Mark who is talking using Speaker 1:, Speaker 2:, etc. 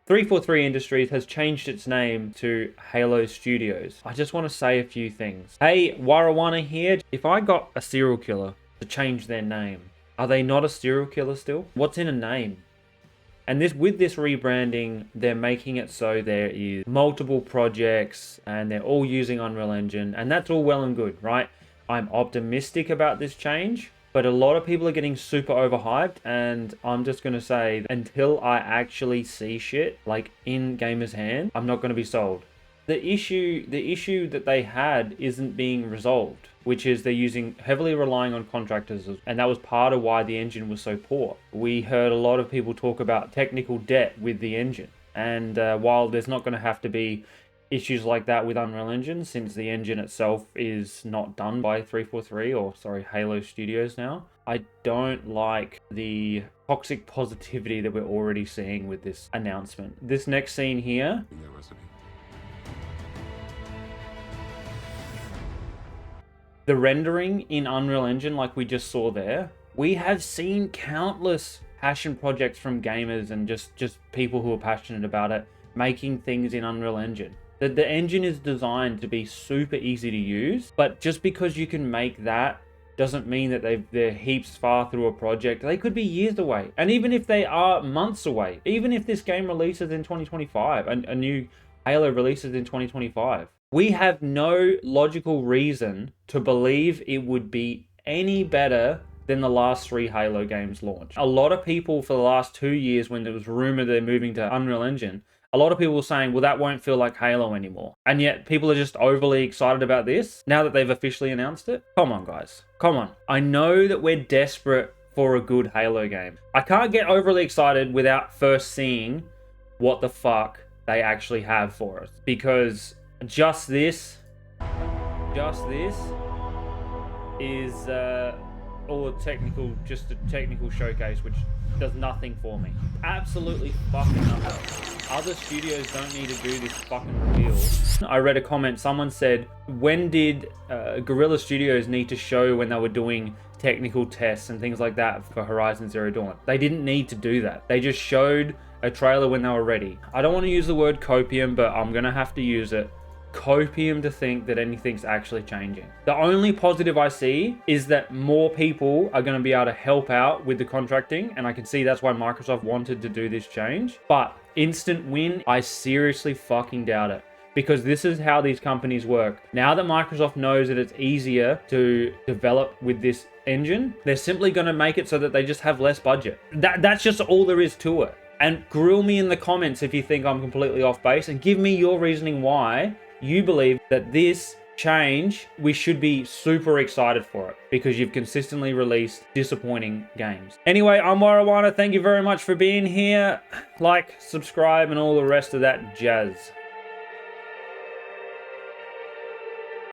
Speaker 1: 343 Industries has changed its name to Halo Studios. I just want to say a few things. Hey, Warrawana here. If I got a serial killer to change their name, are they not a serial killer still? What's in a name? And with this rebranding, they're making it so there is multiple projects and they're all using Unreal Engine, and that's all well and good, right? I'm optimistic about this change, but a lot of people are getting super overhyped, and I'm just going to say, until I actually see shit like in gamers' hand, I'm not going to be sold. The issue that they had isn't being resolved, which is they're heavily relying on contractors, and that was part of why the engine was so poor. We heard a lot of people talk about technical debt with the engine, and while there's not going to have to be issues like that with Unreal Engine, since the engine itself is not done by 343, or sorry, Halo Studios now, I don't like the toxic positivity that we're already seeing with this announcement. This next scene here, the rendering in Unreal Engine, like we just saw there, we have seen countless passion projects from gamers and just people who are passionate about it, making things in Unreal Engine. The engine is designed to be super easy to use, but just because you can make that doesn't mean that they're heaps far through a project. They could be years away. And even if they are months away, even if this game releases in 2025, and a new Halo releases in 2025, we have no logical reason to believe it would be any better than the last 3 Halo games launched. A lot of people for the last 2 years, when there was rumored they're moving to Unreal Engine, a lot of people were saying, well, that won't feel like Halo anymore. And yet people are just overly excited about this now that they've officially announced it. Come on, guys. Come on. I know that we're desperate for a good Halo game. I can't get overly excited without first seeing what the fuck they actually have for us. Because just this is just a technical showcase, which does nothing for me. Absolutely fucking nothing. Other studios don't need to do this fucking reveal. I read a comment, someone said, when did Guerrilla Studios need to show when they were doing technical tests and things like that for Horizon Zero Dawn? They didn't need to do that. They just showed a trailer when they were ready. I don't want to use the word copium, but I'm gonna have to use it. Copium to think that anything's actually changing. The only positive I see is that more people are going to be able to help out with the contracting, and I can see that's why Microsoft wanted to do this change. But instant win, I seriously fucking doubt it, because this is how these companies work. Now that Microsoft knows that it's easier to develop with this engine, they're simply going to make it so that they just have less budget. That's just all there is to it. And grill me in the comments if you think I'm completely off base, and give me your reasoning why you believe that this change, we should be super excited for it, because you've consistently released disappointing games. Anyway, I'm Warrawana. Thank you very much for being here. Like, subscribe, and all the rest of that jazz.